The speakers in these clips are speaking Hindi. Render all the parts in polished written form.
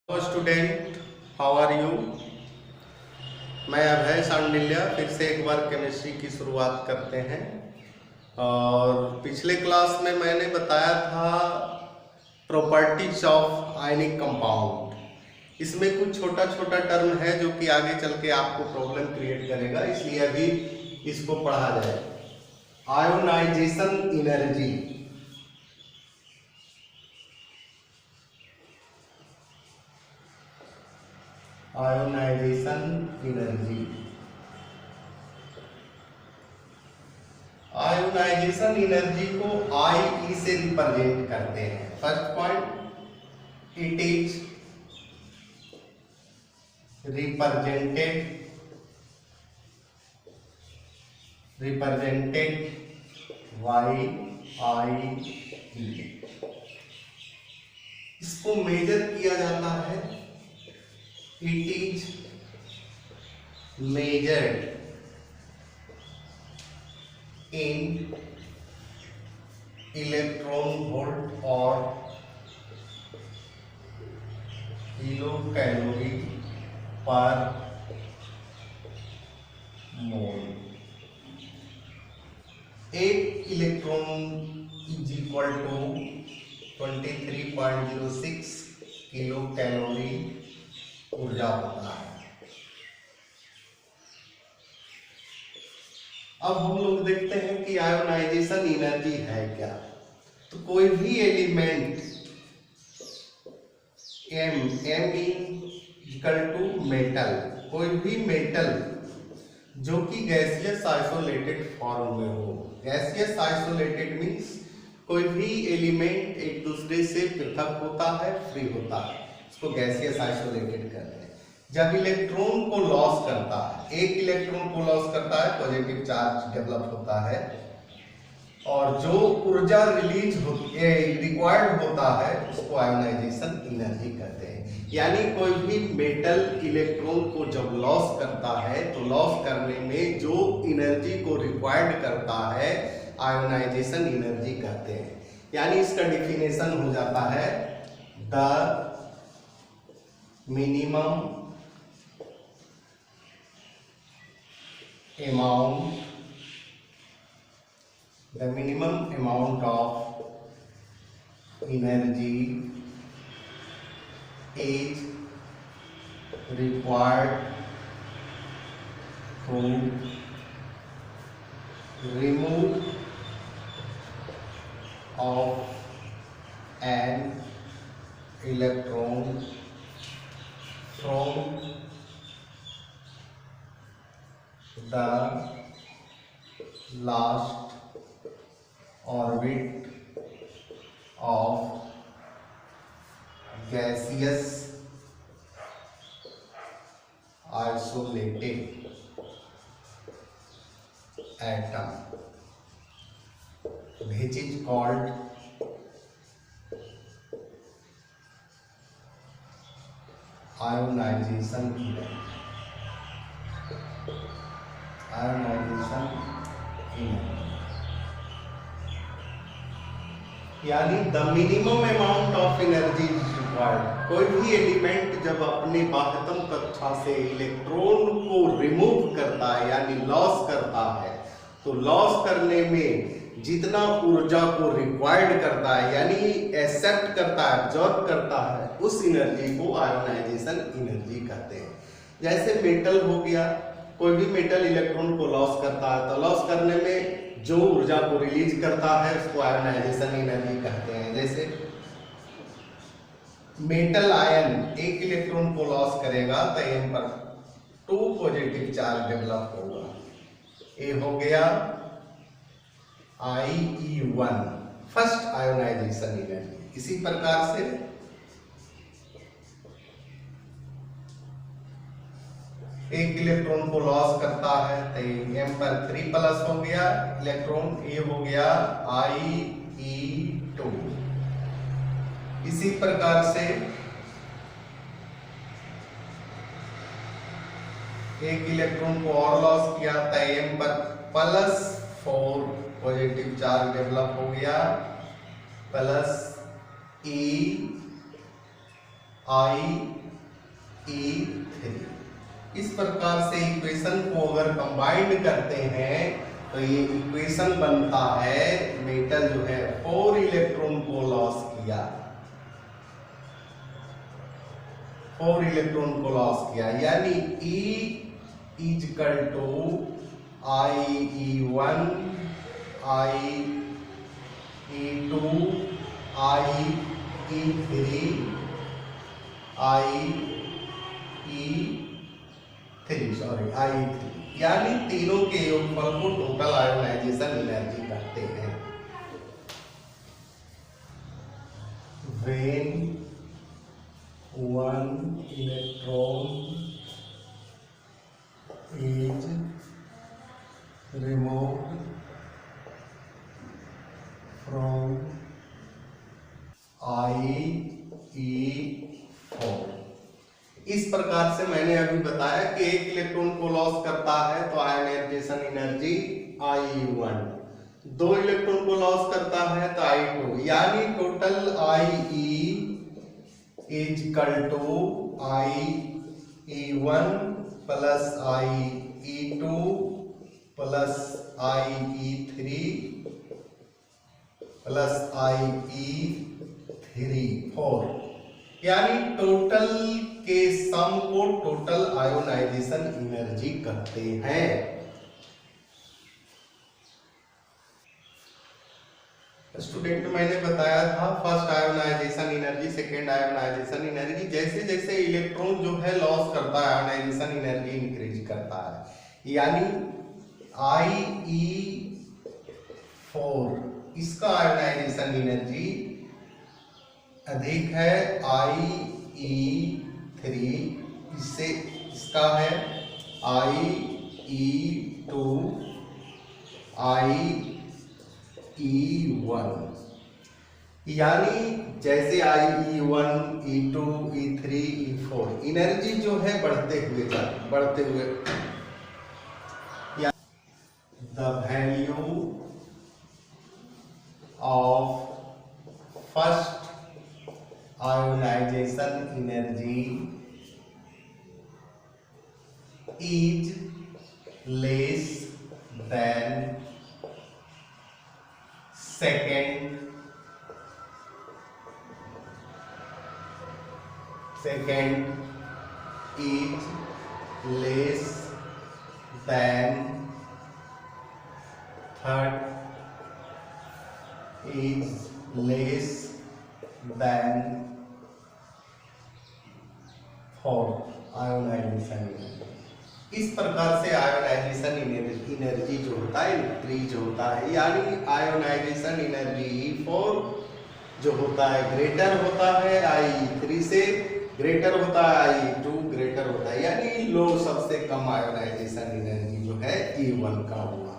Hello student, how are you. मैं अभय सांडिल्या फिर से एक बार केमिस्ट्री की शुरुआत करते हैं। और पिछले क्लास में मैंने बताया था प्रॉपर्टीज ऑफ आयनिक कंपाउंड। इसमें कुछ छोटा छोटा टर्म है जो कि आगे चल के आपको प्रॉब्लम क्रिएट करेगा, इसलिए अभी इसको पढ़ा जाए। Ionization energy, ionization energy, ionization energy को आई से रिप्रेजेंट करते हैं। First point, it is represented by I. इसको मेजर किया जाता है, it is measured in electron volt or kilocalorie per mole। एक electron is equal to 23.06 kilocalorie ऊर्जा होता है। अब हम लोग देखते हैं कि आयोनाइजेशन एनर्जी है क्या। तो कोई भी element M equal to metal, कोई भी मेटल जो कि गैसियस आइसोलेटेड फॉर्म में हो। गैसियस आइसोलेटेड मीन्स कोई भी एलिमेंट एक दूसरे से पृथक होता है, फ्री होता है, उसको गैसियस आइसोलेटेड कहते हैं। जब इलेक्ट्रॉन को लॉस करता है, एक इलेक्ट्रॉन को लॉस करता है, पॉजिटिव चार्ज डेवलप होता है, और जो ऊर्जा रिलीज रिक्वायर्ड होता है उसको आयोनाइजेशन एनर्जी कहते हैं। यानी कोई भी मेटल इलेक्ट्रॉन को जब लॉस करता है तो लॉस करने में जो एनर्जी को रिक्वायर्ड करता है आयोनाइजेशन एनर्जी कहते हैं। यानी इसका डिफिनेशन हो जाता है the minimum amount of energy is required to remove of an electron from the last orbit of gaseous isolated atom, which is called ionization energy। यानी the minimum amount of energy required. कोई भी एलिमेंट जब अपने बाह्यतम कक्षा से इलेक्ट्रॉन को रिमूव करता है यानी लॉस करता है, तो लॉस करने में जितना ऊर्जा को रिक्वायर्ड करता है यानी एक्सेप्ट करता है, एब्जॉर्ब करता है, उस एनर्जी को आयोनाइजेशन एनर्जी कहते हैं। जैसे मेटल हो गया, कोई भी मेटल इलेक्ट्रॉन को लॉस करता है तो लॉस करने में जो ऊर्जा को रिलीज करता है उसको आयोनाइजेशन एनर्जी कहते हैं। जैसे मेटल आयन एक इलेक्ट्रॉन को लॉस करेगा तो एम पर 2 पॉजिटिव चार्ज डेवलप होगा। ए हो गया IE1 फर्स्ट आयोनाइजेशन एनर्जी। इसी प्रकार से एक इलेक्ट्रॉन को लॉस करता है तो एम पर 3 प्लस हो गया इलेक्ट्रॉन, ए हो गया IE2। इसी प्रकार से एक इलेक्ट्रॉन को और लॉस किया तो एम पर +4 पॉजिटिव चार्ज डेवलप हो गया, प्लस E IE3। इस प्रकार से इक्वेशन को अगर कंबाइंड करते हैं तो ये इक्वेशन बनता है, मेटल जो है 4 इलेक्ट्रॉन को लॉस किया, 4 इलेक्ट्रॉन को लॉस किया, यानी E is equal to IE1 IE2 IE3 IE3, यानी तीनों के योगफल को टोटल आयोनाइजेशन एनर्जी कहते हैं। When one electron is removed from IE4, इस प्रकार से मैंने अभी बताया कि एक इलेक्ट्रॉन को लॉस करता है तो आयोनाइजेशन एनर्जी IE1, 2 इलेक्ट्रॉन को लॉस करता है तो IE2, यानी total IE is equal to IE1 plus IE2 plus IE3 plus IE4, यानी टोटल के सम को टोटल आयोनाइजेशन एनर्जी कहते हैं। स्टूडेंट, मैंने बताया था first ionization energy, second ionization energy, जैसे जैसे इलेक्ट्रॉन जो है लॉस करता है आयोनाइजेशन एनर्जी इंक्रीज करता है, यानी IE4 इसका आयोनाइजेशन एनर्जी अधिक है IE3 इससे, इसका है IE2 IE1, यानी जैसे IE1 E2 E3 E4 energy जो है बढ़ते हुए the value of first ionization energy is less than second is less than third is less than fourth ionization energy. इस प्रकार से आयोनाइजेशन एनर्जी जो होता है इंक्रीज होता है, यानी आयोनाइजेशन एनर्जी E4 जो होता है ग्रेटर होता है IE3 से, ग्रेटर होता है IE2 ग्रेटर होता है, यानी लो सबसे कम आयोनाइजेशन एनर्जी जो है E1 का हुआ।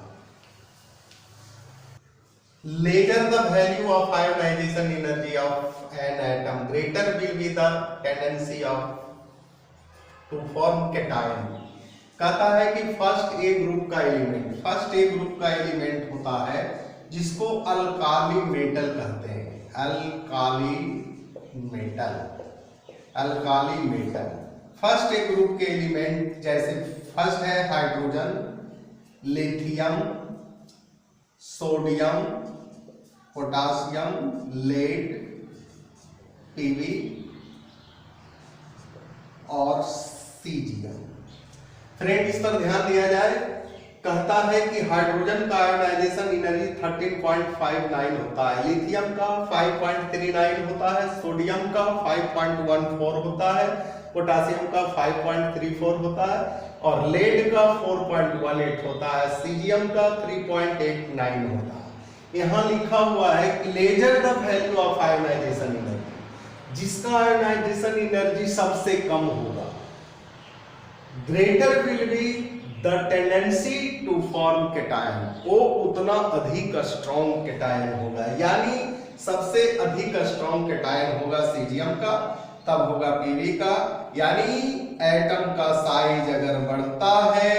Lesser the value of ionization energy of an atom greater will be the tendency of to form cation. कहता है कि फर्स्ट ए ग्रुप का एलिमेंट होता है जिसको अल्काली मेटल कहते हैं, alkali metal. First A group के एलिमेंट जैसे फर्स्ट है hydrogen, lithium, sodium, potassium, lead, Pb और सीजियम। फ्रेंड, इस पर ध्यान दिया जाए, कहता है कि हाइड्रोजन का आयोनाइजेशन एनर्जी 13.59 होता है, लिथियम का 5.39 होता है, सोडियम का 5.14 होता है, पोटासियम का 5.34 होता है और लेड का 4.18 होता है, सीजियम का 3.89 होता है। यहाँ लिखा हुआ है कि lesser the value of ionization energy, जिसका आयोनाइजेशन एनर्जी सबसे कम होगा, greater will be the tendency to form cation, वो उतना अधिक स्ट्रॉन्ग कैटायन होगा, यानी सबसे अधिक स्ट्रॉन्ग कैटायन होगा सीजियम का, तब होगा Pb का, यानी एटम का साइज अगर बढ़ता है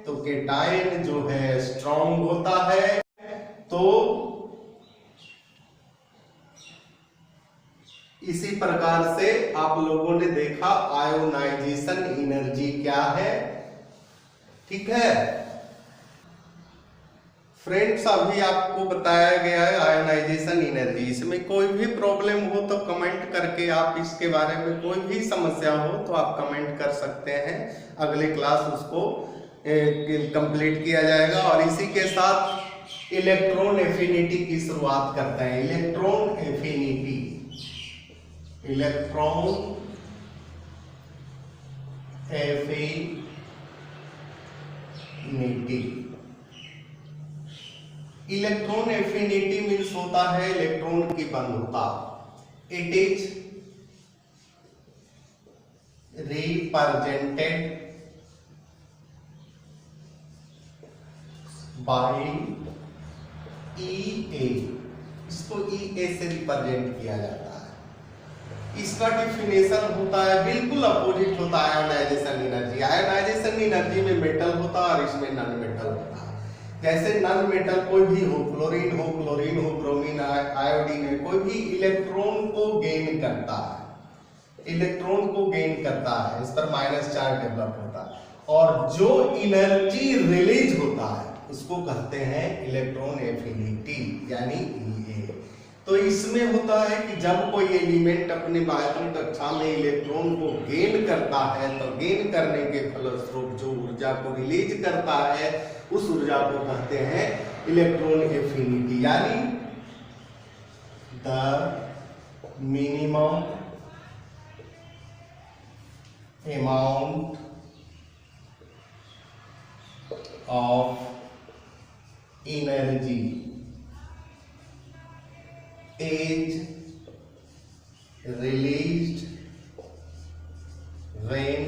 तो कैटायन जो है स्ट्रॉन्ग होता है, तो इसी प्रकार से आप लोगों ने देखा आयोनाइजेशन एनर्जी क्या है, ठीक है फ्रेंड्स। अभी आपको बताया गया है आयोनाइजेशन एनर्जी। इसमें कोई भी प्रॉब्लम हो तो कमेंट करके आप इसके बारे में कोई भी समस्या हो तो आप कमेंट कर सकते हैं, अगले क्लास उसको कंप्लीट किया जाएगा। और इसी के साथ इलेक्ट्रॉन एफिनिटी की शुरुआत करते हैं। Electron affinity, electron affinity, electron affinity means होता है इलेक्ट्रॉन की बंधुता। It is represented by EA, इसको EA से रिप्रेजेंट किया जाता है। इसका डिफिनेशन होता है बिल्कुल अपोजिट होता है आयोनाइजेशन एनर्जी। आयोनाइजेशन एनर्जी में मेटल होता है और इसमें नॉन मेटल होता है। जैसे नॉन मेटल कोई भी हो, क्लोरीन हो, ब्रोमीन, आयोडीन है, कोई भी इलेक्ट्रॉन को गेन करता है, इलेक्ट्रॉन को गेन करता है, इस पर माइनस चार्ज डेवलप होता है, और जो एनर्जी रिलीज होता है उसको कहते हैं इलेक्ट्रॉन एफिनिटी यानी EA। तो इसमें होता है कि जब कोई एलिमेंट अपने बाह्यतम कक्षा में इलेक्ट्रॉन को गेन करता है तो गेन करने के फलस्वरूप जो ऊर्जा को रिलीज करता है उस ऊर्जा को कहते हैं इलेक्ट्रॉन एफिनिटी, यानी the minimum amount of energy is released when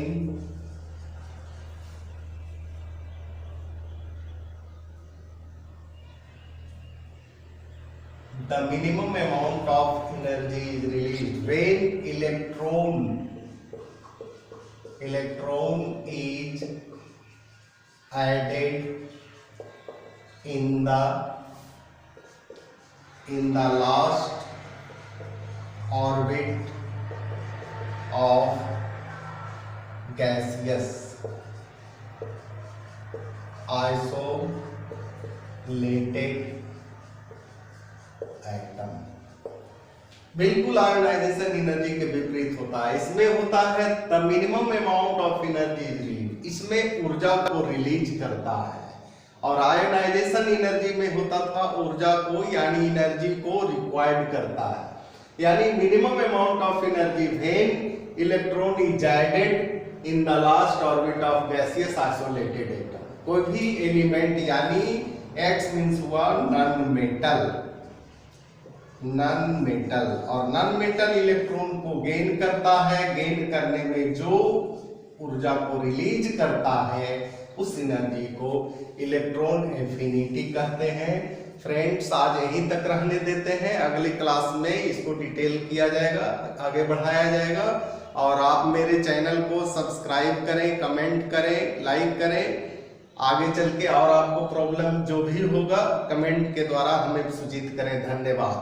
the minimum amount of energy is released when electron is added in the last orbit of gaseous isolated atom। बिल्कुल आयोनाइजेशन एनर्जी के विपरीत होता है। इसमें होता है the minimum amount of energy is release, इसमें ऊर्जा को रिलीज करता है, और आयोनाइजेशन एनर्जी में होता था ऊर्जा को यानी एनर्जी को रिक्वायर्ड करता है, यानी minimum amount of energy when electron is added in the last orbit of gaseous isolated atom. कोई भी एलिमेंट यानी X मींस हुआ नॉन मेटल, और नॉन मेटल इलेक्ट्रॉन को गेन करता है, गेन करने में जो ऊर्जा को रिलीज करता है उस एनर्जी को इलेक्ट्रॉन एफिनिटी कहते हैं। फ्रेंड्स आज यहीं तक रहने देते हैं, अगली क्लास में इसको डिटेल किया जाएगा, आगे बढ़ाया जाएगा। और आप मेरे चैनल को सब्सक्राइब करें, कमेंट करें, लाइक करें। आगे चल के और आपको प्रॉब्लम जो भी होगा कमेंट के द्वारा हमें सूचित करें। धन्यवाद।